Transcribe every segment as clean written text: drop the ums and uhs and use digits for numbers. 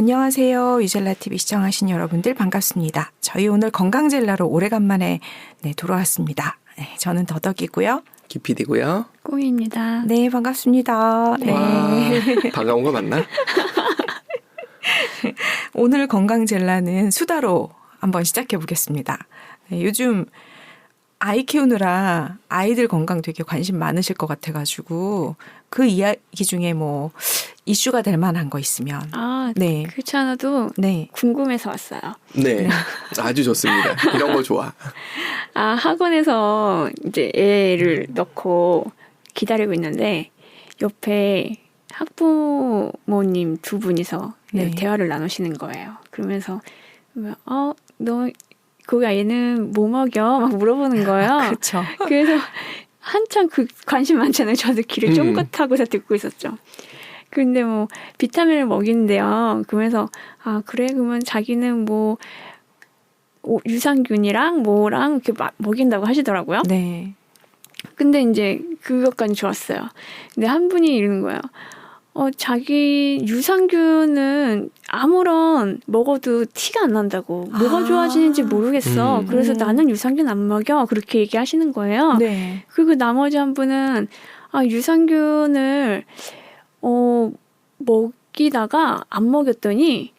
안녕하세요. 유젤라TV 시청하신 여러분들 반갑습니다. 저희 오늘 건강젤라로 오래간만에 돌아왔습니다. 저는 더덕이고요. 기피디고요. 꽁입니다. 네, 반갑습니다. 네. 반가운 거 맞나? 오늘 건강젤라는 수다로 한번 시작해 보겠습니다. 요즘 아이 키우느라 아이들 건강 되게 관심 많으실 것 같아가지고 그 이야기 중에 뭐 이슈가 될 만한 거 있으면 네. 그렇지 않아도 궁금해서 왔어요. 네. 아주 좋습니다. 이런 거 좋아. 학원에서 이제 애를 넣고 기다리고 있는데 옆에 학부모님 두 분이서 대화를 나누시는 거예요. 그러면서 너 그 아이는 뭐 먹여? 막 물어보는 거예요. 그렇죠. 그래서 한참 그 관심 많잖아요. 저도 귀를 쫑긋하고서 듣고 있었죠. 근데 뭐 비타민을 먹이는데요. 그러면서 그래 그러면 자기는 뭐 유산균이랑 뭐랑 이렇게 먹인다고 하시더라고요. 네. 근데 이제 그것까지 좋았어요. 근데 한 분이 이러는 거예요. 자기 유산균은 아무런 먹어도 티가 안 난다고. 뭐가 좋아지는지 모르겠어. 그래서 나는 유산균 안 먹여. 그렇게 얘기하시는 거예요. 네. 그리고 나머지 한 분은 유산균을 먹이다가 안 먹였더니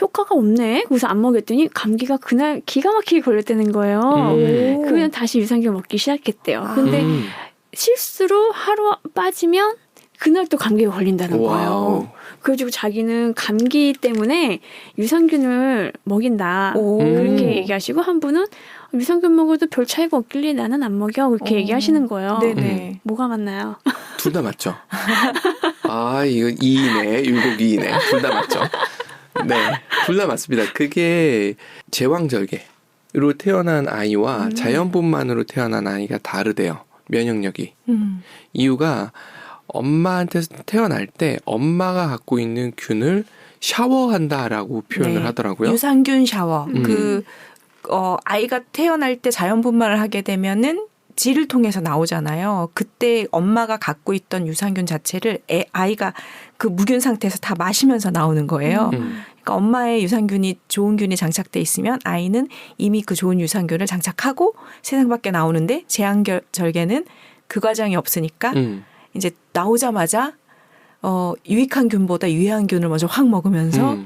효과가 없네. 그래서 안 먹였더니 감기가 그날 기가 막히게 걸렸다는 거예요. 그냥 다시 유산균 먹기 시작했대요. 근데 실수로 하루 빠지면 그날 또 감기가 걸린다는 거예요. 그래가지고 자기는 감기 때문에 유산균을 먹인다. 그렇게 얘기하시고 한 분은 유산균 먹어도 별 차이가 없길래 나는 안 먹여. 그렇게 얘기하시는 거예요. 네네. 뭐가 맞나요? 둘 다 맞죠. 이거 2이네. 율곡 2이네. 둘 다 맞죠. 네. 둘 다 맞습니다. 그게 제왕절개로 태어난 아이와 자연분만으로 태어난 아이가 다르대요. 면역력이. 이유가 엄마한테 태어날 때 엄마가 갖고 있는 균을 샤워한다라고 표현을 하더라고요. 유산균 샤워. 아이가 태어날 때 자연분만을 하게 되면은 질을 통해서 나오잖아요. 그때 엄마가 갖고 있던 유산균 자체를 아이가 그 무균 상태에서 다 마시면서 나오는 거예요. 그러니까 엄마의 유산균이 좋은 균이 장착돼 있으면 아이는 이미 그 좋은 유산균을 장착하고 세상 밖에 나오는데 제왕절개는 그 과정이 없으니까 이제 나오자마자 유익한 균보다 유해한 균을 먼저 확 먹으면서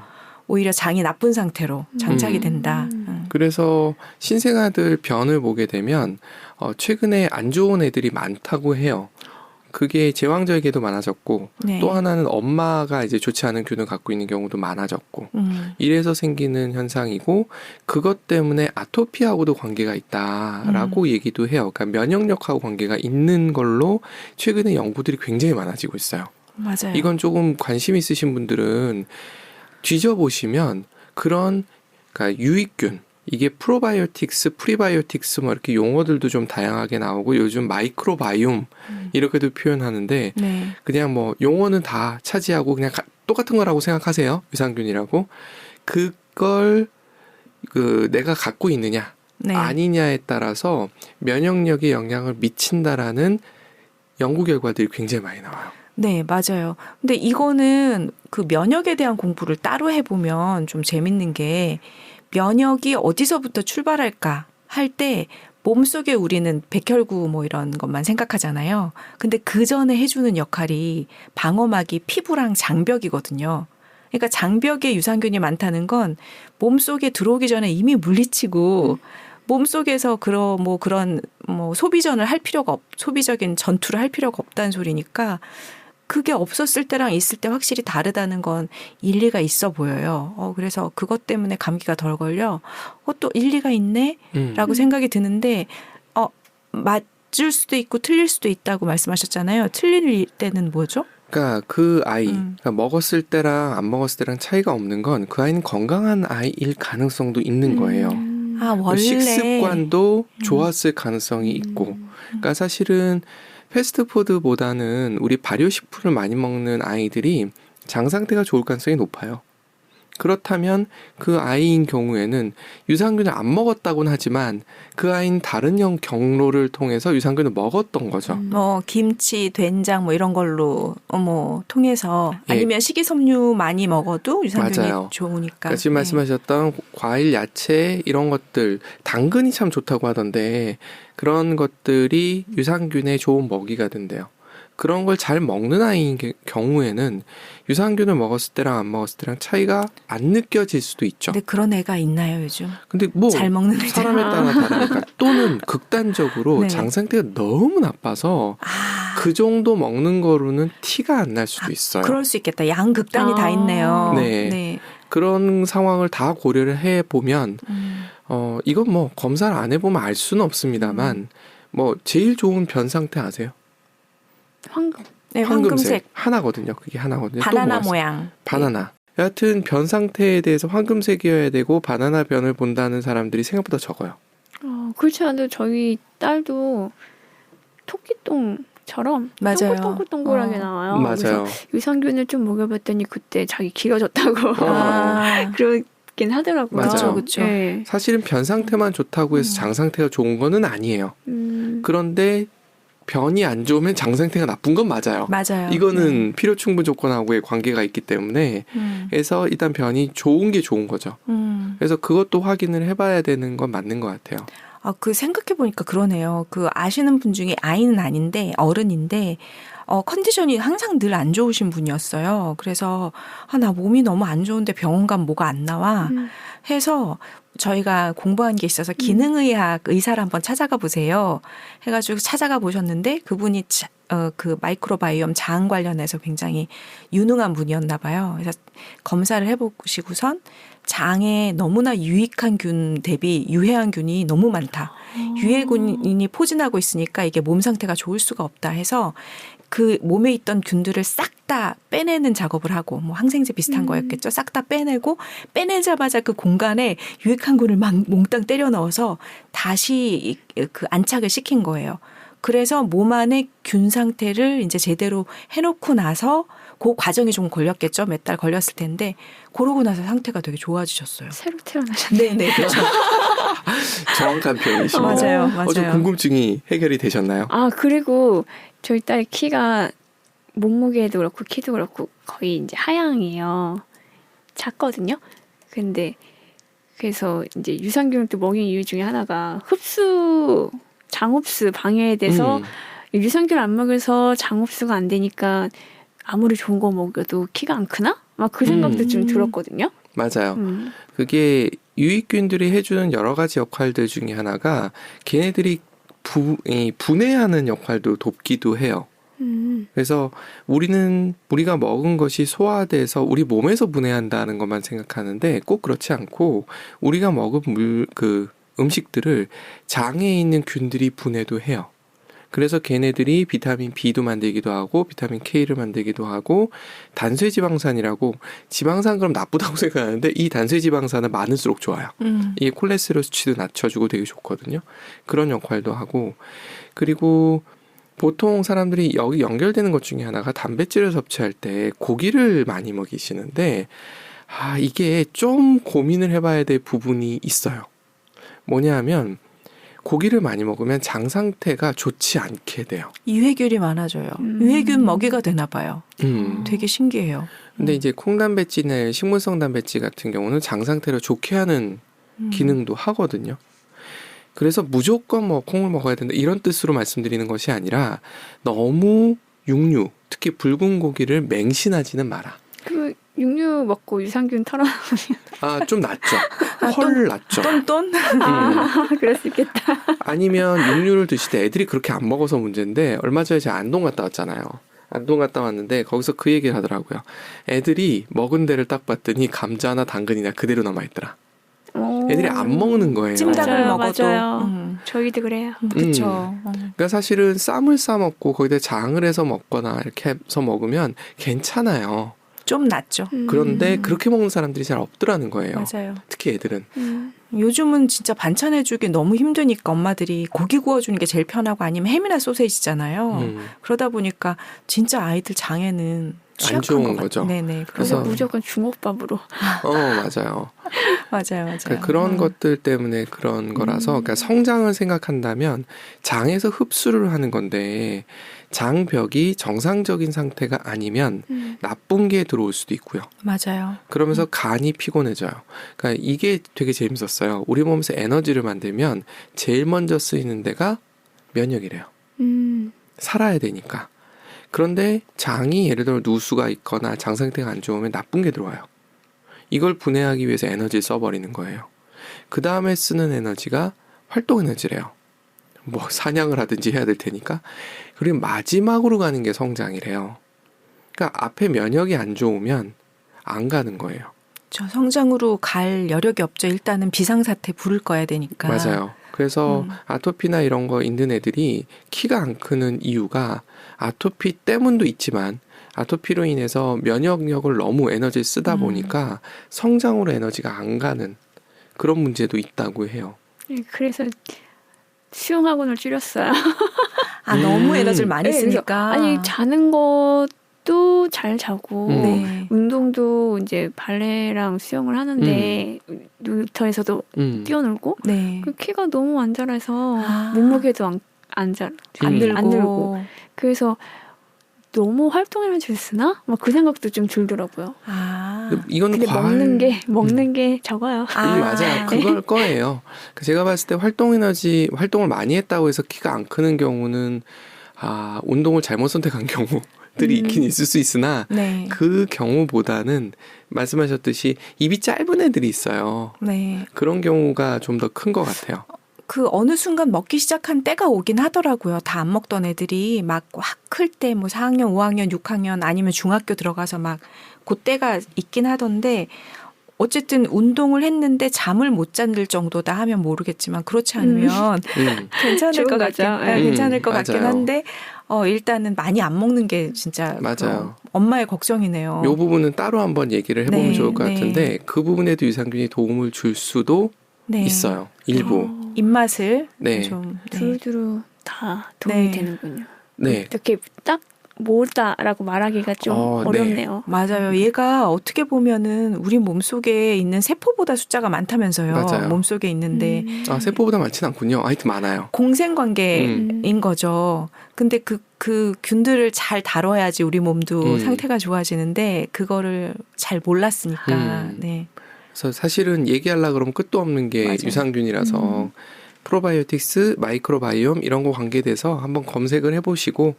오히려 장이 나쁜 상태로 장착이 된다. 그래서 신생아들 변을 보게 되면 최근에 안 좋은 애들이 많다고 해요. 그게 제왕절개도 많아졌고 또 하나는 엄마가 이제 좋지 않은 균을 갖고 있는 경우도 많아졌고 이래서 생기는 현상이고 그것 때문에 아토피하고도 관계가 있다라고 얘기도 해요. 그러니까 면역력하고 관계가 있는 걸로 최근에 연구들이 굉장히 많아지고 있어요. 맞아요. 이건 조금 관심 있으신 분들은 뒤져보시면 그런 그러니까 유익균 이게 프로바이오틱스, 프리바이오틱스 뭐 이렇게 용어들도 좀 다양하게 나오고 요즘 마이크로바이옴 이렇게도 표현하는데 그냥 뭐 용어는 다 차지하고 그냥 똑같은 거라고 생각하세요. 유산균이라고. 그걸 내가 갖고 있느냐 아니냐에 따라서 면역력에 영향을 미친다라는 연구 결과들이 굉장히 많이 나와요. 네, 맞아요. 근데 이거는 그 면역에 대한 공부를 따로 해보면 좀 재밌는 게 면역이 어디서부터 출발할까 할 때 몸속에 우리는 백혈구 뭐 이런 것만 생각하잖아요. 근데 그 전에 해주는 역할이 방어막이 피부랑 장벽이거든요. 그러니까 장벽에 유산균이 많다는 건 몸속에 들어오기 전에 이미 물리치고 몸속에서 그런 소비전을 할 필요가 소비적인 전투를 할 필요가 없다는 소리니까 그게 없었을 때랑 있을 때 확실히 다르다는 건 일리가 있어 보여요. 그래서 그것 때문에 감기가 덜 걸려. 또 일리가 있네? 라고 생각이 드는데 맞을 수도 있고 틀릴 수도 있다고 말씀하셨잖아요. 틀릴 때는 뭐죠? 그러니까 그 아이 그러니까 먹었을 때랑 안 먹었을 때랑 차이가 없는 건 그 아이는 건강한 아이일 가능성도 있는 거예요. 원래 식습관도 좋았을 가능성이 있고 그러니까 사실은 패스트푸드보다는 우리 발효식품을 많이 먹는 아이들이 장 상태가 좋을 가능성이 높아요. 그렇다면 그 아이인 경우에는 유산균을 안 먹었다고는 하지만 그 아이는 다른 경로를 통해서 유산균을 먹었던 거죠. 뭐 김치, 된장 뭐 이런 걸로 뭐 통해서 예. 아니면 식이섬유 많이 먹어도 유산균이 맞아요. 좋으니까. 그러니까 지금 네. 말씀하셨던 과일, 야채 이런 것들 당근이 참 좋다고 하던데 그런 것들이 유산균의 좋은 먹이가 된대요. 그런 걸 잘 먹는 아이인 경우에는 유산균을 먹었을 때랑 안 먹었을 때랑 차이가 안 느껴질 수도 있죠. 근데 그런 애가 있나요 요즘? 근데 뭐 잘 먹는 애들. 사람에 따라 다르니까 또는 극단적으로 네. 장 상태가 너무 나빠서 그 정도 먹는 거로는 티가 안 날 수도 있어요. 그럴 수 있겠다. 양 극단이 다 있네요. 네. 그런 상황을 다 고려를 해 보면 이건 뭐 검사를 안 해보면 알 수는 없습니다만 뭐 제일 좋은 변 상태 아세요? 황금. 네, 황금색. 하나거든요. 그게 하나거든요. 또 바나나 뭐가 모양. 바나나. 여하튼 변 상태에 대해서 황금색이어야 되고 바나나 변을 본다는 사람들이 생각보다 적어요. 그렇지 않아도 저희 딸도 토끼똥처럼 맞아요. 동글동글동글하게 나와요. 맞아요. 그래서 유산균을 좀 먹여봤더니 그때 자기 길어졌다고 아, 그러긴 하더라고요. 맞아요. 그쵸. 네. 사실은 변 상태만 좋다고 해서 장 상태가 좋은 거는 아니에요. 그런데 변이 안 좋으면 장 상태가 나쁜 건 맞아요. 맞아요. 이거는 필요 충분 조건하고의 관계가 있기 때문에 그래서 일단 변이 좋은 게 좋은 거죠. 그래서 그것도 확인을 해봐야 되는 건 맞는 것 같아요. 아, 그 생각해보니까 그러네요. 그 아시는 분 중에 아이는 아닌데 어른인데 컨디션이 항상 늘 안 좋으신 분이었어요. 그래서 나 몸이 너무 안 좋은데 병원 가면 뭐가 안 나와 해서 저희가 공부한 게 있어서 기능의학 의사를 한번 찾아가 보세요. 해가지고 찾아가 보셨는데 그분이 그 마이크로바이옴 장 관련해서 굉장히 유능한 분이었나 봐요. 그래서 검사를 해보시고선 장에 너무나 유익한 균 대비 유해한 균이 너무 많다. 유해균이 포진하고 있으니까 이게 몸 상태가 좋을 수가 없다 해서 그 몸에 있던 균들을 싹 다 빼내는 작업을 하고 뭐 항생제 비슷한 거였겠죠. 싹 다 빼내고 빼내자마자 그 공간에 유익한 균을 막 몽땅 때려 넣어서 다시 그 안착을 시킨 거예요. 그래서 몸 안에 균 상태를 이제 제대로 해놓고 나서 그 과정이 좀 걸렸겠죠. 몇 달 걸렸을 텐데 그러고 나서 상태가 되게 좋아지셨어요. 새로 태어나셨네. 네, 그렇죠. 정확한 표현이시네요. 맞아요, 맞아요. 좀 궁금증이 해결이 되셨나요? 그리고 저희 딸 키가 몸무게도 그렇고 키도 그렇고 거의 이제 하향이에요. 작거든요. 근데 그래서 이제 유산균을 또 먹인 이유 중에 하나가 장흡수 방해에 대해서 유산균을 안 먹여서 장흡수가 안 되니까 아무리 좋은 거 먹여도 키가 안 크나? 막 그 생각도 좀 들었거든요. 맞아요. 그게 유익균들이 해주는 여러 가지 역할들 중에 하나가 걔네들이 분해하는 역할도 돕기도 해요. 그래서 우리가 먹은 것이 소화돼서 우리 몸에서 분해한다는 것만 생각하는데 꼭 그렇지 않고 우리가 먹은 음식들을 장에 있는 균들이 분해도 해요. 그래서 걔네들이 비타민 B도 만들기도 하고 비타민 K를 만들기도 하고 단쇄지방산이라고 지방산 그럼 나쁘다고 생각하는데 이 단쇄지방산은 많을수록 좋아요. 이게 콜레스테롤 수치도 낮춰주고 되게 좋거든요. 그런 역할도 하고 그리고 보통 사람들이 여기 연결되는 것 중에 하나가 단백질을 섭취할 때 고기를 많이 먹이시는데 이게 좀 고민을 해봐야 될 부분이 있어요. 뭐냐 하면 고기를 많이 먹으면 장 상태가 좋지 않게 돼요. 유해균이 많아져요. 유해균 먹이가 되나 봐요. 되게 신기해요. 근데 이제 콩단백질이나 식물성 단백질 같은 경우는 장 상태를 좋게 하는 기능도 하거든요. 그래서 무조건 콩을 먹어야 된다 이런 뜻으로 말씀드리는 것이 아니라 너무 육류, 특히 붉은 고기를 맹신하지는 마라. 그 육류 먹고 유산균 털어놓으면 좀 낫죠. 헐 낫죠. 똔똔? 그럴 수 있겠다. 아니면 육류를 드실 때 애들이 그렇게 안 먹어서 문제인데 얼마 전에 제가 안동 갔다 왔잖아요. 안동 갔다 왔는데 거기서 그 얘기를 하더라고요. 애들이 먹은 데를 딱 봤더니 감자나 당근이나 그대로 남아있더라. 애들이 안 먹는 거예요. 찜닭을 먹어도. 맞아요. 저희도 그래요. 그렇죠. 그러니까 사실은 쌈을 싸 먹고 거기다 장을 해서 먹거나 이렇게 해서 먹으면 괜찮아요. 좀 낫죠. 그런데 그렇게 먹는 사람들이 잘 없더라는 거예요. 맞아요. 특히 애들은. 요즘은 진짜 반찬 해주기 너무 힘드니까 엄마들이 고기 구워주는 게 제일 편하고 아니면 햄이나 소세지잖아요. 그러다 보니까 진짜 아이들 장에는 취약한 좋은 것 거죠. 네네. 그래서 그래서 무조건 주먹밥으로. 맞아요. 맞아요. 그러니까 그런 것들 때문에 그런 거라서 그러니까 성장을 생각한다면 장에서 흡수를 하는 건데 장벽이 정상적인 상태가 아니면 나쁜 게 들어올 수도 있고요. 맞아요. 그러면서 간이 피곤해져요. 그러니까 이게 되게 재밌었어요. 우리 몸에서 에너지를 만들면 제일 먼저 쓰이는 데가 면역이래요. 살아야 되니까. 그런데 장이 예를 들어 누수가 있거나 장 상태가 안 좋으면 나쁜 게 들어와요. 이걸 분해하기 위해서 에너지를 써버리는 거예요. 그 다음에 쓰는 에너지가 활동 에너지래요. 뭐 사냥을 하든지 해야 될 테니까. 그리고 마지막으로 가는 게 성장이래요. 그러니까 앞에 면역이 안 좋으면 안 가는 거예요. 저 성장으로 갈 여력이 없죠. 일단은 비상사태 불을 꺼야 되니까. 맞아요. 그래서 아토피나 이런 거 있는 애들이 키가 안 크는 이유가 아토피 때문도 있지만 아토피로 인해서 면역력을 너무 에너지를 쓰다 보니까 성장으로 에너지가 안 가는 그런 문제도 있다고 해요. 그래서 수영학원을 줄였어요. 너무 에너지를 많이 네, 쓰니까. 아니 자는 것도 잘 자고 네. 운동도 이제 발레랑 수영을 하는데 놀이터에서도 뛰어놀고 네. 그 키가 너무 안 자라서 몸무게도 안 늘고 그래서 너무 활동 에너지를 쓰나? 막 그 생각도 좀 들더라고요. 이건 근데 먹는 게 적어요. 맞아요. 그걸 거예요. 제가 봤을 때 활동을 많이 했다고 해서 키가 안 크는 경우는 운동을 잘못 선택한 경우들이 있긴 있을 수 있으나 네. 그 경우보다는 말씀하셨듯이 입이 짧은 애들이 있어요. 네. 그런 경우가 좀 더 큰 것 같아요. 그 어느 순간 먹기 시작한 때가 오긴 하더라고요. 다 안 먹던 애들이 막 확 클 때 뭐 4학년, 5학년, 6학년 아니면 중학교 들어가서 막 그때가 있긴 하던데 어쨌든 운동을 했는데 잠을 못 잠들 정도다 하면 모르겠지만 그렇지 않으면 괜찮을 것 괜찮을 것 같긴 맞아요. 한데 일단은 많이 안 먹는 게 진짜 맞아요. 엄마의 걱정이네요. 이 부분은 따로 한번 얘기를 해보면 네, 좋을 것 네. 같은데 그 부분에도 유산균이 도움을 줄 수도 네. 있어요. 일부. 입맛을 네. 좀 두루두루 다 도움이 네. 되는군요. 네. 이렇게 딱 뭐다라고 말하기가 좀 어렵네요. 맞아요. 얘가 어떻게 보면은 우리 몸속에 있는 세포보다 숫자가 많다면서요. 맞아요. 몸속에 있는데 세포보다 많지는 않군요. 하여튼 많아요. 공생관계인 거죠. 근데 그 균들을 잘 다뤄야지 우리 몸도 상태가 좋아지는데 그거를 잘 몰랐으니까. 네. 그래서 사실은 얘기하려고 그러면 끝도 없는 게 맞아요. 유산균이라서 프로바이오틱스, 마이크로바이옴 이런 거 관계돼서 한번 검색을 해보시고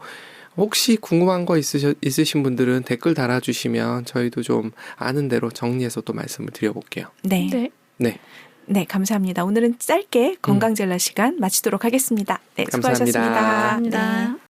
혹시 궁금한 거 있으신 분들은 댓글 달아주시면 저희도 좀 아는 대로 정리해서 또 말씀을 드려볼게요. 네. 네. 네. 네, 감사합니다. 오늘은 짧게 건강젤라 시간 마치도록 하겠습니다. 네, 감사합니다. 수고하셨습니다. 감사합니다. 네.